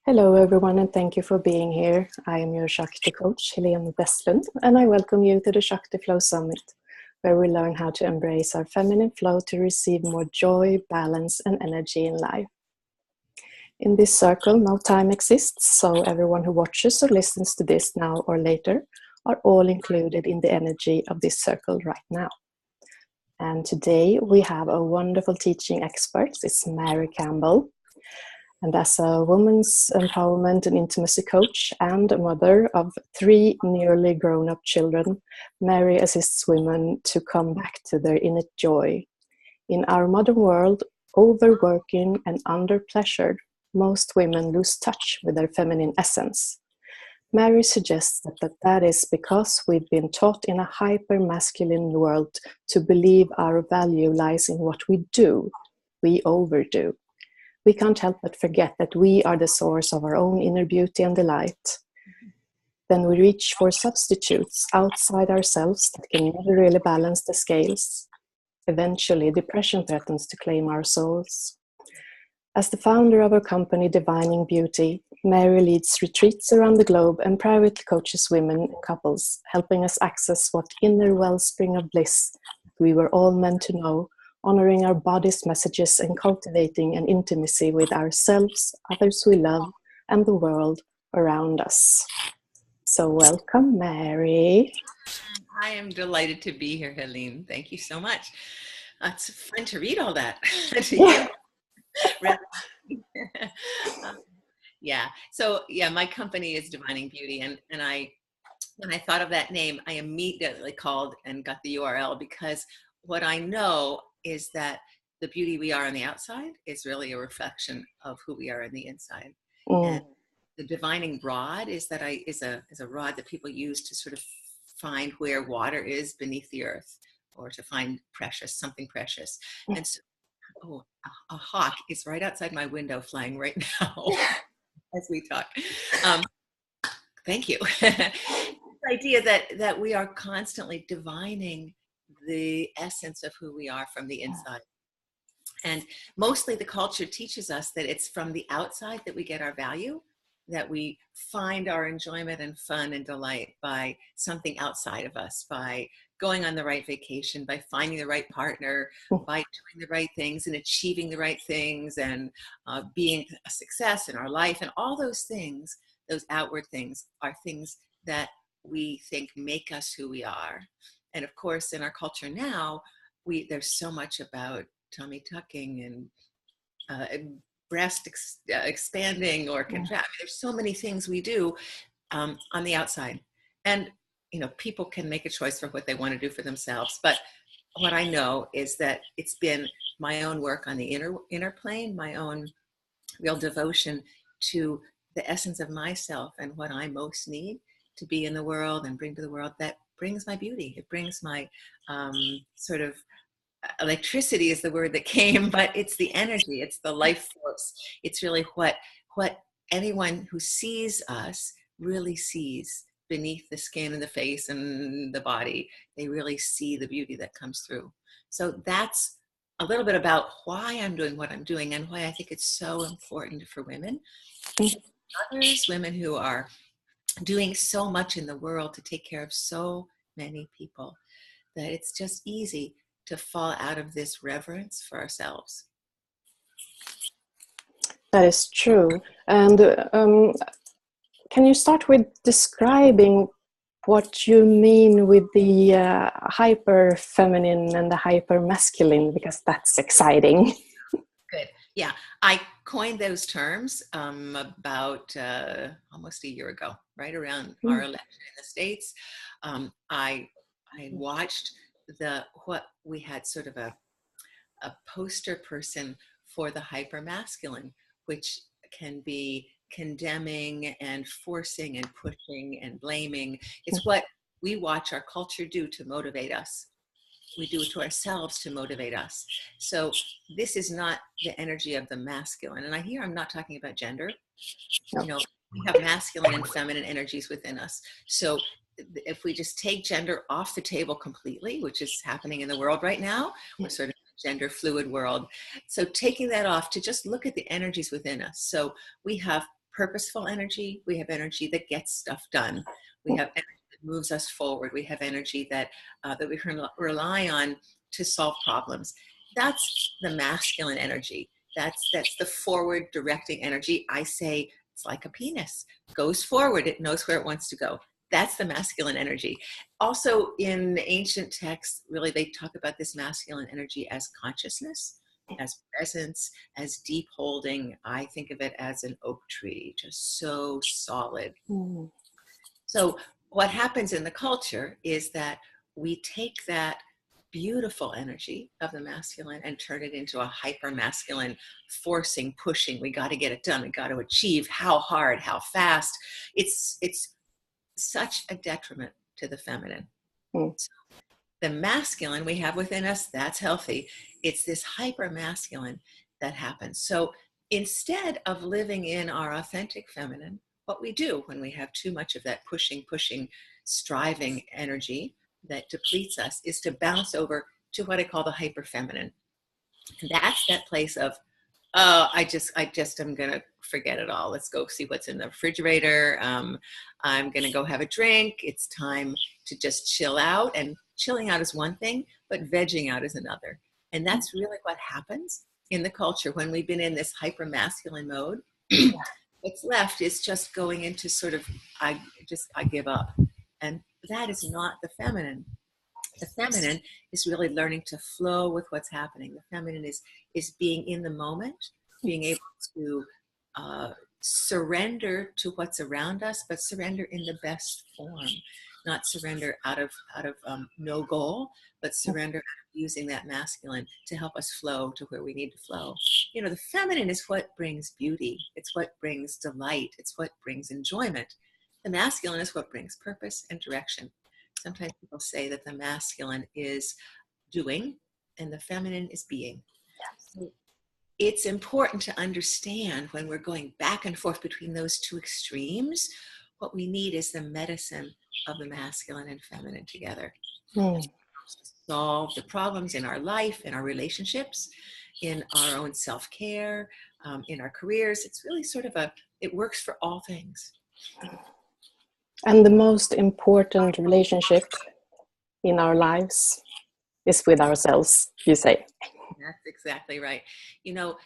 Hello, everyone, and thank you for being here. I am your Shakti coach, Helene Westlund, and I welcome you to the Shakti Flow Summit, where we learn how to embrace our feminine flow to receive more joy, balance, and energy in life. In this circle, no time exists, so everyone who watches or listens to this now or later are all included in the energy of this circle right now. And today we have a wonderful teaching expert. It's Mary Campbell. And as a women's empowerment and intimacy coach and a mother of 3 nearly grown-up children, Mary assists women to come back to their inner joy. In our modern world, overworking and under-pleasured, most women lose touch with their feminine essence. Mary suggests that is because we've been taught in a hyper-masculine world to believe our value lies in what we do. We overdo. We can't help but forget that we are the source of our own inner beauty and delight. Then we reach for substitutes outside ourselves that can never really balance the scales. Eventually, depression threatens to claim our souls. As the founder of her company, Divining Beauty, Mary leads retreats around the globe and privately coaches women and couples, helping us access what inner wellspring of bliss we were all meant to know, honoring our body's messages and cultivating an intimacy with ourselves, others we love, and the world around us. So welcome, Mary. I am delighted to be here, Helene. Thank you so much. It's fun to read all that. My company is Divining Beauty, and when I thought of that name, I immediately called and got the URL, because what I know is that the beauty we are on the outside is really a reflection of who we are on the inside. And the divining rod is a rod that people use to sort of find where water is beneath the earth, or to find something precious. And so, a hawk is right outside my window, flying right now as we talk. Thank you. The idea that we are constantly divining the essence of who we are from the inside. And mostly the culture teaches us that it's from the outside that we get our value, that we find our enjoyment and fun and delight by something outside of us, by going on the right vacation, by finding the right partner, by doing the right things and achieving the right things, and being a success in our life. And all those things, those outward things, are things that we think make us who we are. And of course, in our culture now, there's so much about tummy tucking and breast expanding or contract. There's so many things we do on the outside. And, people can make a choice for what they want to do for themselves. But what I know is that it's been my own work on the inner plane, my own real devotion to the essence of myself and what I most need to be in the world and bring to the world, that brings my beauty. It brings my sort of electricity is the word that came, but it's the energy, it's the life force. It's really what anyone who sees us really sees beneath the skin and the face and the body. They really see the beauty that comes through. So that's a little bit about why I'm doing what I'm doing, and why I think it's so important for women, others, women who are doing so much in the world to take care of so many people, that it's just easy to fall out of this reverence for ourselves. That is true. And can you start with describing what you mean with the hyper feminine and the hyper masculine, because that's exciting. Good. Yeah, I coined those terms about almost a year ago, right around our election in the States. I watched what we had sort of a poster person for the hyper masculine, which can be condemning and forcing and pushing and blaming. It's what we watch our culture do to motivate us. We do it to ourselves to motivate us. So this is not the energy of the masculine. And I'm not talking about gender. We have masculine and feminine energies within us. So if we just take gender off the table completely, which is happening in the world right now, we're sort of in a gender fluid world. So taking that off to just look at the energies within us. So we have purposeful energy. We have energy that gets stuff done. We have energy that moves us forward. We have energy that that we can rely on to solve problems. That's the masculine energy. That's the forward directing energy. I say it's like a penis. Goes forward. It knows where it wants to go. That's the masculine energy. Also, in ancient texts, really, they talk about this masculine energy as consciousness, as presence, as deep holding. I think of it as an oak tree, just so solid. Mm. So what happens in the culture is that we take that beautiful energy of the masculine and turn it into a hyper masculine, forcing, pushing. We got to get it done. We got to achieve. How hard, how fast. It's such a detriment to the feminine. Mm. So the masculine we have within us, that's healthy. It's this hyper masculine that happens. So instead of living in our authentic feminine, what we do when we have too much of that pushing, striving energy that depletes us is to bounce over to what I call the hyper feminine. And that's that place of, oh, I just am going to forget it all. Let's go see what's in the refrigerator. I'm going to go have a drink. It's time to just chill out. And chilling out is one thing, but vegging out is another. And that's really what happens in the culture when we've been in this hyper masculine mode. What's left is just going into sort of, I give up. And that is not the feminine. The feminine is really learning to flow with what's happening. The feminine is being in the moment, being able to surrender to what's around us, but surrender in the best form. Not surrender out of no goal, but surrender using that masculine to help us flow to where we need to flow. You know, the feminine is what brings beauty. It's what brings delight. It's what brings enjoyment. The masculine is what brings purpose and direction. Sometimes people say that the masculine is doing and the feminine is being. So it's important to understand when we're going back and forth between those two extremes, what we need is the medicine of the masculine and feminine together. Mm. To solve the problems in our life, in our relationships, in our own self-care, in our careers. It's really sort of it works for all things. And the most important relationship in our lives is with ourselves, you say. That's exactly right. You know,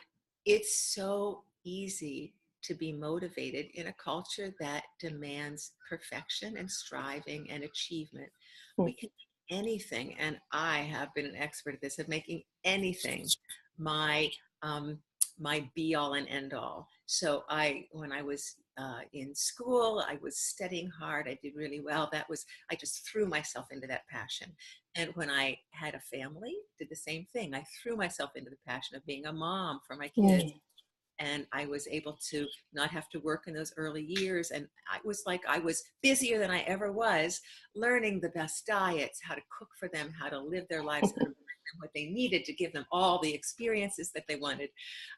it's so easy to be motivated in a culture that demands perfection and striving and achievement. We can do anything, and I have been an expert at this, of making anything my be all and end all. So when I was in school, I was studying hard. I did really well. I just threw myself into that passion. And when I had a family, did the same thing. I threw myself into the passion of being a mom for my kids. Mm. And I was able to not have to work in those early years. And I was busier than I ever was, learning the best diets, how to cook for them, how to live their lives, how to what they needed to give them all the experiences that they wanted.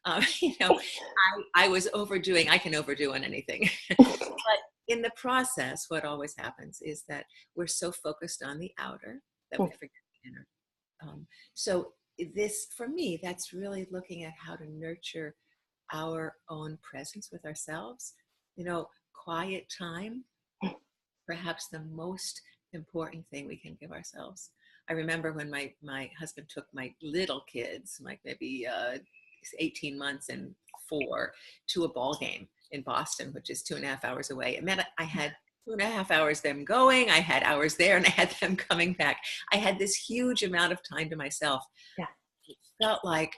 I was overdoing. I can overdo on anything. But in the process, what always happens is that we're so focused on the outer that we forget the inner. So this, for me, that's really looking at how to nurture our own presence with ourselves. You know, quiet time, perhaps the most important thing we can give ourselves. I remember when my husband took my little kids, like maybe 18 months and 4, to a ball game in Boston, which is 2.5 hours away. It meant I had 2.5 hours them going, I had hours there, and I had them coming back. I had this huge amount of time to myself. Yeah. It felt like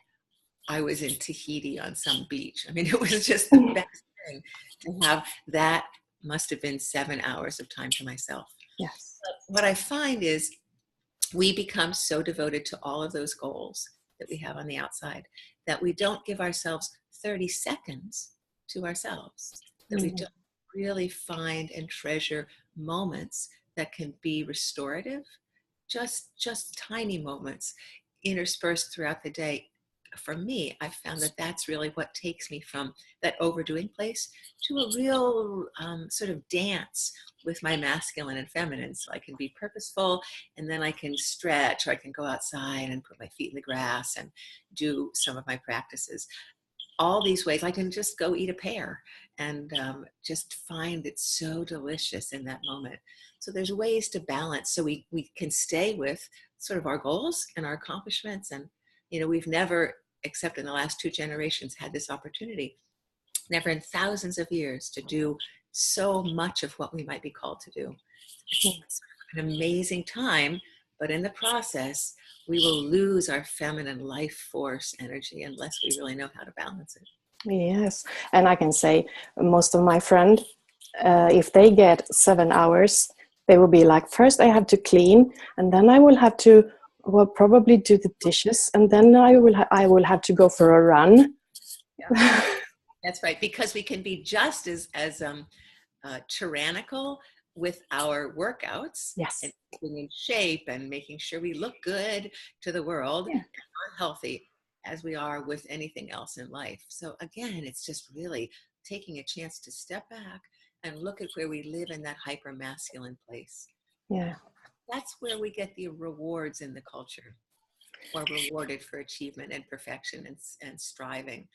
I was in Tahiti on some beach. I mean, it was just the best thing to have that. Must have been 7 hours of time to myself. Yes. But what I find is we become so devoted to all of those goals that we have on the outside that we don't give ourselves 30 seconds to ourselves, that we don't really find and treasure moments that can be restorative, just tiny moments interspersed throughout the day. For me, I found that that's really what takes me from that overdoing place to a real sort of dance with my masculine and feminine. So I can be purposeful, and then I can stretch, or I can go outside and put my feet in the grass and do some of my practices. all these ways. I can just go eat a pear and just find it so delicious in that moment. So there's ways to balance so we can stay with sort of our goals and our accomplishments. And, we've never, except in the last 2 generations, had this opportunity, never in thousands of years, to do so much of what we might be called to do. It's an amazing time, but in the process, we will lose our feminine life force energy unless we really know how to balance it. Yes, and I can say most of my friends, if they get 7 hours, they will be like, first I have to clean, and then I will have to, well, probably do the dishes, and then I will have to go for a run. Yeah. That's right, because we can be just as tyrannical with our workouts, Yes. and keeping in shape and making sure we look good to the world, Yeah. and are healthy, as we are with anything else in life. So again, it's just really taking a chance to step back and look at where we live in that hyper masculine place. Yeah. That's where we get the rewards in the culture, or rewarded for achievement and perfection and striving.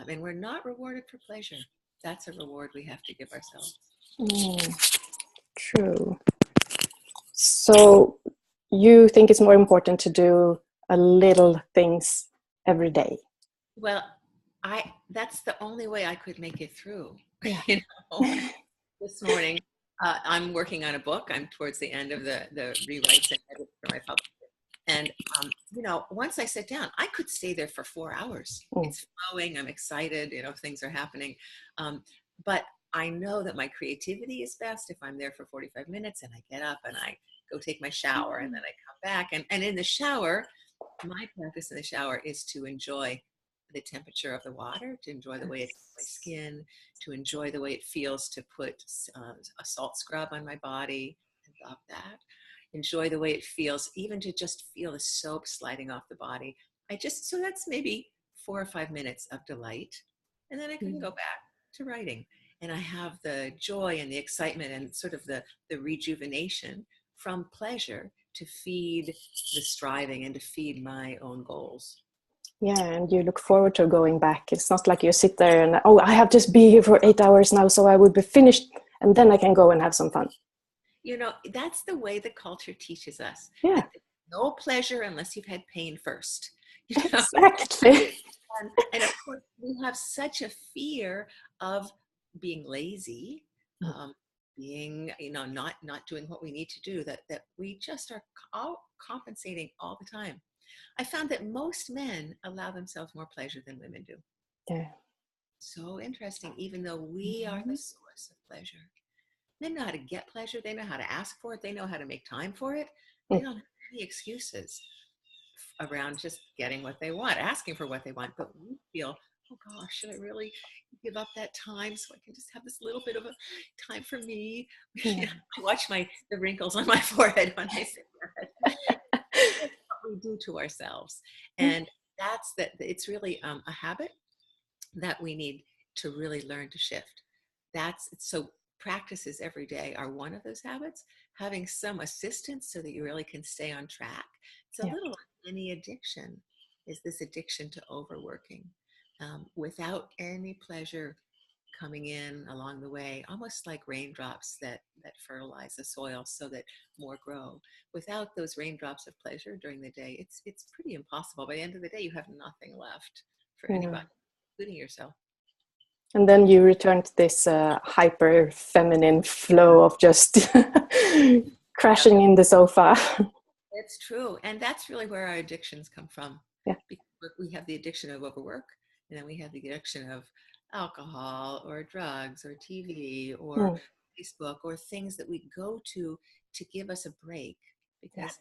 And we're not rewarded for pleasure. That's a reward we have to give ourselves. True. So you think it's more important to do a little things every day? Well, that's the only way I could make it through. Yeah. This morning, I'm working on a book. I'm towards the end of the rewrites and edits for my publisher. And, once I sit down, I could stay there for 4 hours. It's flowing. I'm excited. Things are happening. But I know that my creativity is best if I'm there for 45 minutes and I get up and I go take my shower and then I come back. And in the shower, my practice in the shower is to enjoy the temperature of the water, to enjoy the way it's on my skin, to enjoy the way it feels to put a salt scrub on my body. I love that. Enjoy the way it feels, even to just feel the soap sliding off the body. So that's maybe 4 or 5 minutes of delight. And then I can go back to writing. And I have the joy and the excitement and sort of the rejuvenation from pleasure to feed the striving and to feed my own goals. Yeah, and you look forward to going back. It's not like you sit there and, oh, I have to be here for 8 hours now, so I will be finished, and then I can go and have some fun. That's the way the culture teaches us. Yeah. That there's no pleasure unless you've had pain first. Exactly. And of course, we have such a fear of being lazy, being, not doing what we need to do, that we just are all compensating all the time. I found that most men allow themselves more pleasure than women do. Yeah. So interesting, even though we are the source of pleasure. Men know how to get pleasure. They know how to ask for it. They know how to make time for it. They don't have any excuses around just getting what they want, asking for what they want. But we feel, oh gosh, should I really give up that time so I can just have this little bit of a time for me? I watch the wrinkles on my forehead when I say that. That's what we do to ourselves. And it's really a habit that we need to really learn to shift. So practices every day are one of those habits. Having some assistance so that you really can stay on track. It's a little like any addiction, is this addiction to overworking without any pleasure coming in along the way, almost like raindrops that fertilize the soil so that more grow. Without those raindrops of pleasure during the day, it's pretty impossible. By the end of the day, you have nothing left for anybody, including yourself. And then you return to this hyper feminine flow of just crashing in the sofa. It's true. And that's really where our addictions come from. Yeah. Because we have the addiction of overwork, and then we have the addiction of alcohol or drugs or TV or Facebook or things that we go to give us a break, because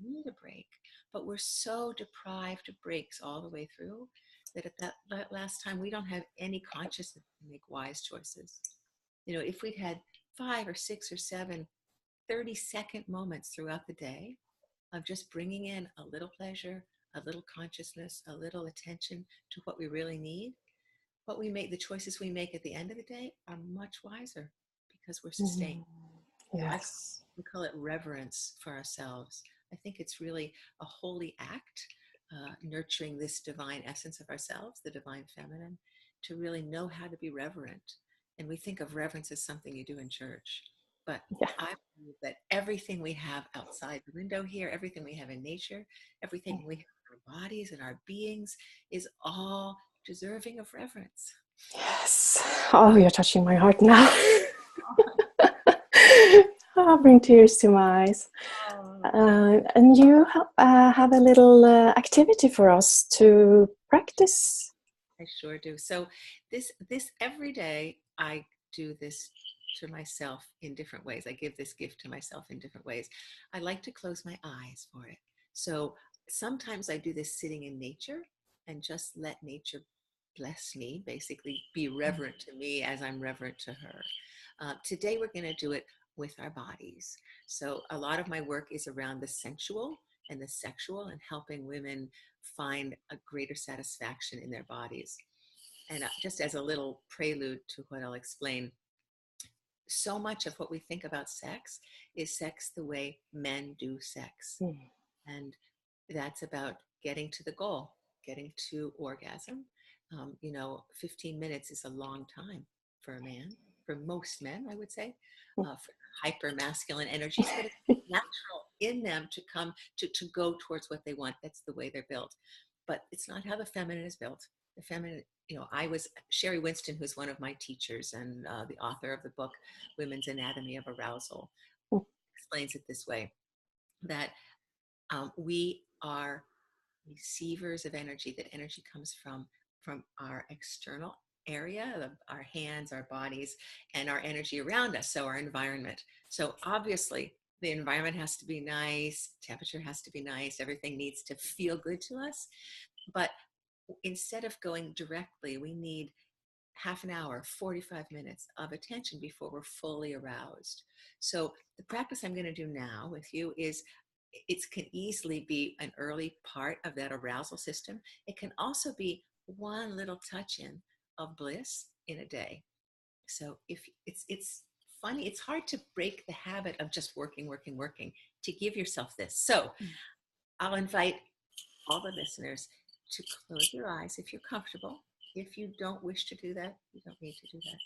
we need a break. But we're so deprived of breaks all the way through that at that last time, we don't have any consciousness to make wise choices. If we'd had 5 or 6 or 7 30-second moments throughout the day of just bringing in a little pleasure, a little consciousness, a little attention to what we really need, the choices we make at the end of the day are much wiser because we're sustained. Yes. We call it reverence for ourselves. I think it's really a holy act nurturing this divine essence of ourselves, the divine feminine, to really know how to be reverent. And we think of reverence as something you do in church, but Yeah. I believe that everything we have outside the window here, everything we have in nature, everything we have in our bodies and our beings is all deserving of reverence. Yes. Oh, you're touching my heart now. I'll bring tears to my eyes. And you have a little activity for us to practice. I sure do. So this every day I do this to myself in different ways. I give this gift to myself in different ways. I like to close my eyes for it. So sometimes I do this sitting in nature and just let nature bless me, basically be reverent to me as I'm reverent to her. Today we're going to do it with our bodies. So a lot of my work is around the sensual and the sexual and helping women find a greater satisfaction in their bodies. And just as a little prelude to what I'll explain, so much of what we think about sex is sex the way men do sex. And that's about getting to the goal, getting to orgasm. 15 minutes is a long time for a man, for most men, I would say, for hyper masculine energies, but it's natural in them to come to go towards what they want. That's the way they're built. But it's not how the feminine is built. The feminine, I was Sherry Winston, who's one of my teachers and the author of the book, Women's Anatomy of Arousal, explains it this way, that we are receivers of energy. That energy comes from our external area, our hands, our bodies, and our energy around us, so our environment. So obviously the environment has to be nice, temperature has to be nice, everything needs to feel good to us. But instead of going directly, we need half an hour, 45 minutes of attention before we're fully aroused. So the practice I'm going to do now with you is, it can easily be an early part of that arousal system. It can also be one little touch in of bliss in a day. So if it's funny, it's hard to break the habit of just working, to give yourself this. So I'll invite all the listeners to close your eyes if you're comfortable. If you don't wish to do that, you don't need to do that.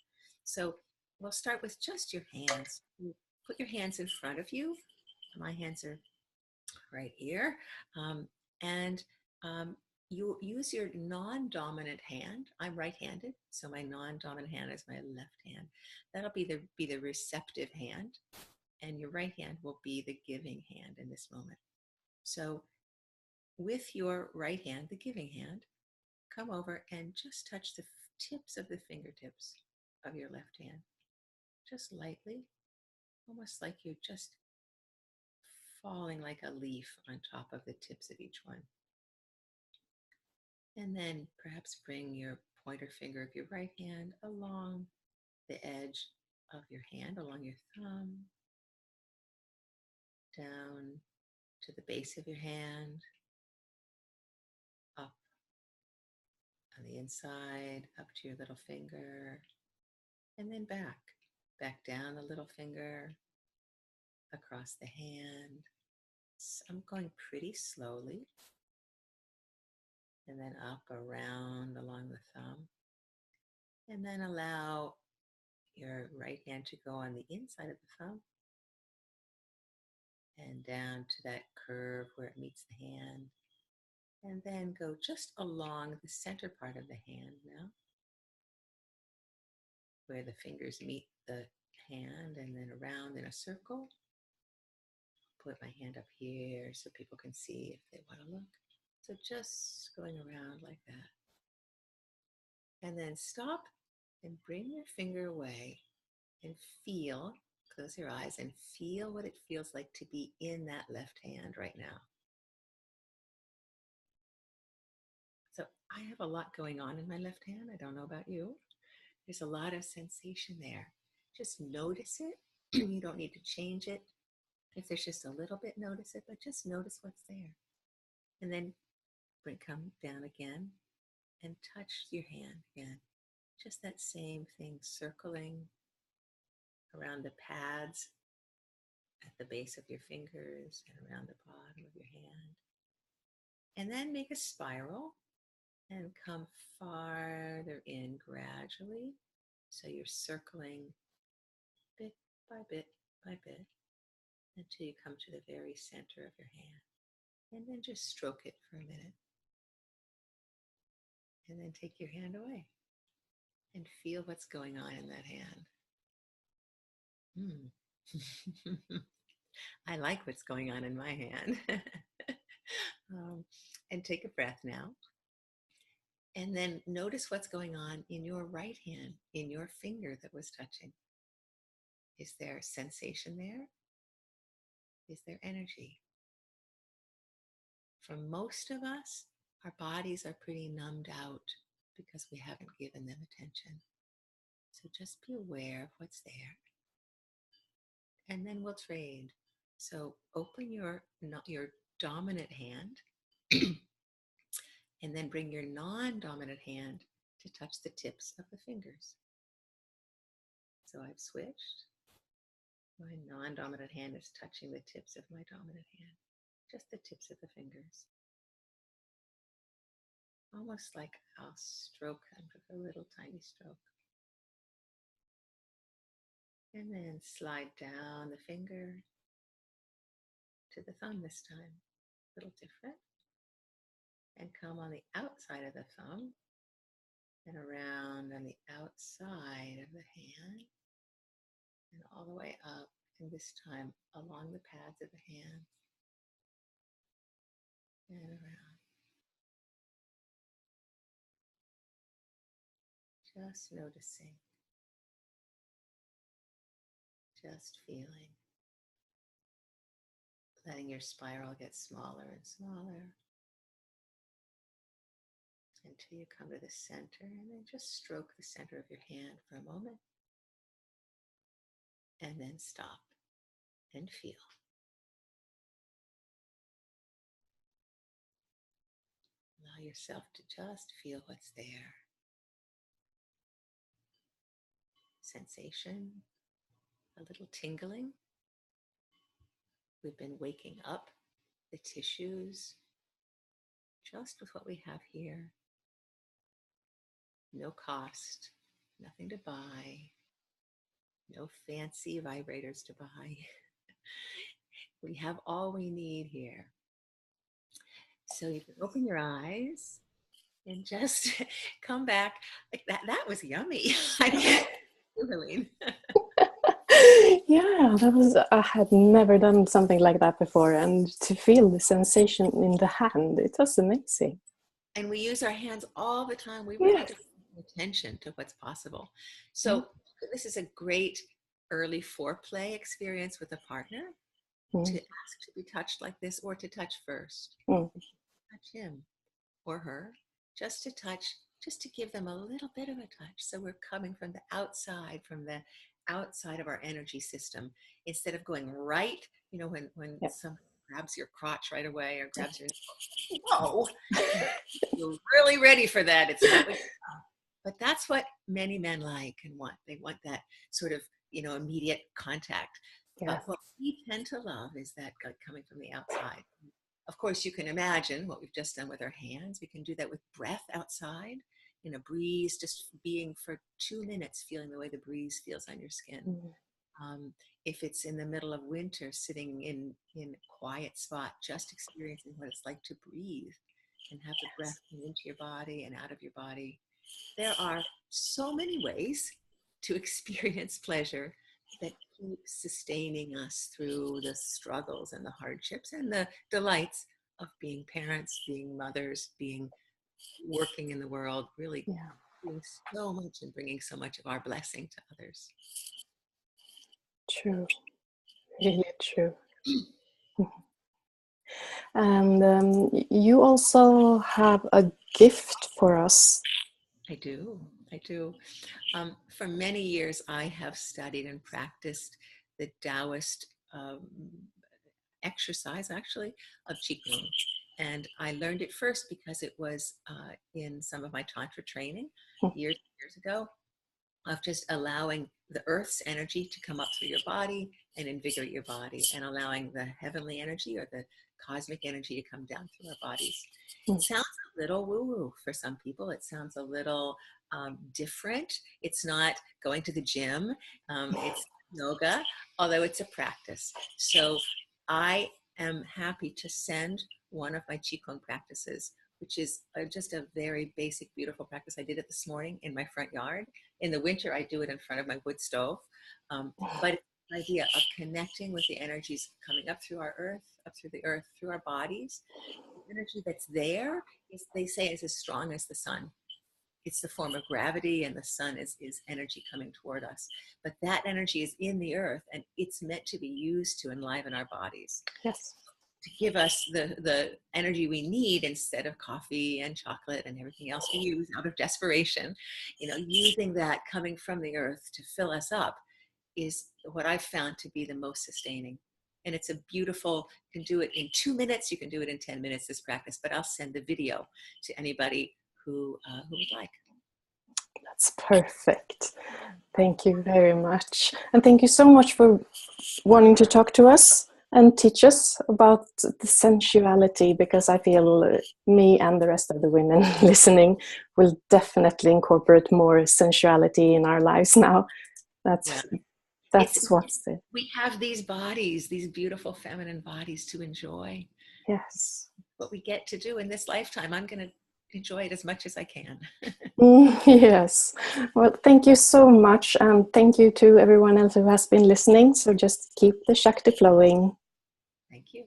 So we'll start with just your hands. You put your hands in front of you. My hands are right here. And you use your non-dominant hand. I'm right-handed, so my non-dominant hand is my left hand. That'll be the receptive hand, and your right hand will be the giving hand in this moment. So with your right hand, the giving hand, come over and just touch the tips of the fingertips of your left hand, just lightly, almost like you're just falling like a leaf on top of the tips of each one. And then perhaps bring your pointer finger of your right hand along the edge of your hand, along your thumb, down to the base of your hand, up on the inside, up to your little finger, and then back down the little finger, across the hand. So I'm going pretty slowly, and then up, around, along the thumb, and then allow your right hand to go on the inside of the thumb and down to that curve where it meets the hand, and then go just along the center part of the hand now, where the fingers meet the hand, and then around in a circle. Put my hand up here so people can see if they want to look. So just going around like that. And then stop and bring your finger away and feel, close your eyes and feel what it feels like to be in that left hand right now. So I have a lot going on in my left hand. I don't know about you. There's a lot of sensation there. Just notice it. You don't need to change it. If there's just a little bit, notice it, but just notice what's there. And then come down again and touch your hand again. Just that same thing, circling around the pads at the base of your fingers and around the bottom of your hand. And then make a spiral and come farther in gradually. So you're circling bit by bit by bit until you come to the very center of your hand. And then just stroke it for a minute. And then take your hand away and feel what's going on in that hand. I like what's going on in my hand. And take a breath now. And then notice what's going on in your right hand, in your finger that was touching. Is there sensation there? Is there energy? For most of us, our bodies are pretty numbed out because we haven't given them attention. So just be aware of what's there. And then we'll trade. So open your dominant hand and then bring your non-dominant hand to touch the tips of the fingers. So I've switched. My non-dominant hand is touching the tips of my dominant hand, just the tips of the fingers. Almost like I'll stroke them with a little tiny stroke. And then slide down the finger to the thumb this time, a little different. And come on the outside of the thumb and around on the outside of the hand and all the way up, and this time along the pads of the hand and around. Just noticing, just feeling, letting your spiral get smaller and smaller until you come to the center, and then just stroke the center of your hand for a moment and then stop and feel. Allow yourself to just feel what's there. Sensation, a little tingling. We've been waking up the tissues just with what we have here. No cost, nothing to buy, no fancy vibrators to buy. We have all we need here. So you can open your eyes and just come back. Like that was yummy. I can't do, Helene. Yeah, I had never done something like that before, and to feel the sensation in the hand, it was amazing. And we use our hands all the time. We really have to pay attention to what's possible. So this is a great early foreplay experience with a partner to ask to be touched like this, or to touch first. Touch him or her, just to touch, just to give them a little bit of a touch. So we're coming from the outside of our energy system, instead of going right, when somebody grabs your crotch right away or grabs your, whoa, you're really ready for that. It's not what but that's what many men like and want. They want that sort of, immediate contact. Yes. What we tend to love is that coming from the outside. Of course, you can imagine what we've just done with our hands. We can do that with breath outside, in a breeze, just being for 2 minutes, feeling the way the breeze feels on your skin. If it's in the middle of winter, sitting in a quiet spot, just experiencing what it's like to breathe and have the breath come into your body and out of your body. There are so many ways to experience pleasure that keep sustaining us through the struggles and the hardships and the delights of being parents, being mothers, working in the world, really doing so much and bringing so much of our blessing to others. True, really true. And you also have a gift for us. I do. For many years, I have studied and practiced the Taoist exercise, actually, of Qigong. And I learned it first because it was in some of my Tantra training years ago, of just allowing the earth's energy to come up through your body and invigorate your body, and allowing the heavenly energy or the cosmic energy to come down through our bodies. It sounds a little woo-woo for some people. It sounds a little different. It's not going to the gym. It's yoga, although it's a practice. So I am happy to send one of my Qigong practices, which is just a very basic, beautiful practice. I did it this morning in my front yard. In the winter, I do it in front of my wood stove. But it's the idea of connecting with the energies coming up through our earth, up through the earth, through our bodies. The energy that's there is, they say, is as strong as the sun. It's the form of gravity, and the sun is energy coming toward us. But that energy is in the earth, and it's meant to be used to enliven our bodies. Yes. To give us the energy we need instead of coffee and chocolate and everything else we use out of desperation. Using that coming from the earth to fill us up is what I've found to be the most sustaining. And it's a beautiful, you can do it in 2 minutes, you can do it in 10 minutes, this practice, but I'll send the video to anybody who would like. That's perfect. Thank you very much. And thank you so much for wanting to talk to us and teach us about the sensuality, because I feel me and the rest of the women listening will definitely incorporate more sensuality in our lives now. That's what's it. We have these bodies, these beautiful feminine bodies to enjoy. Yes. What we get to do in this lifetime, I'm going to enjoy it as much as I can. Yes. Well, thank you so much. And thank you to everyone else who has been listening. So just keep the Shakti flowing. Thank you.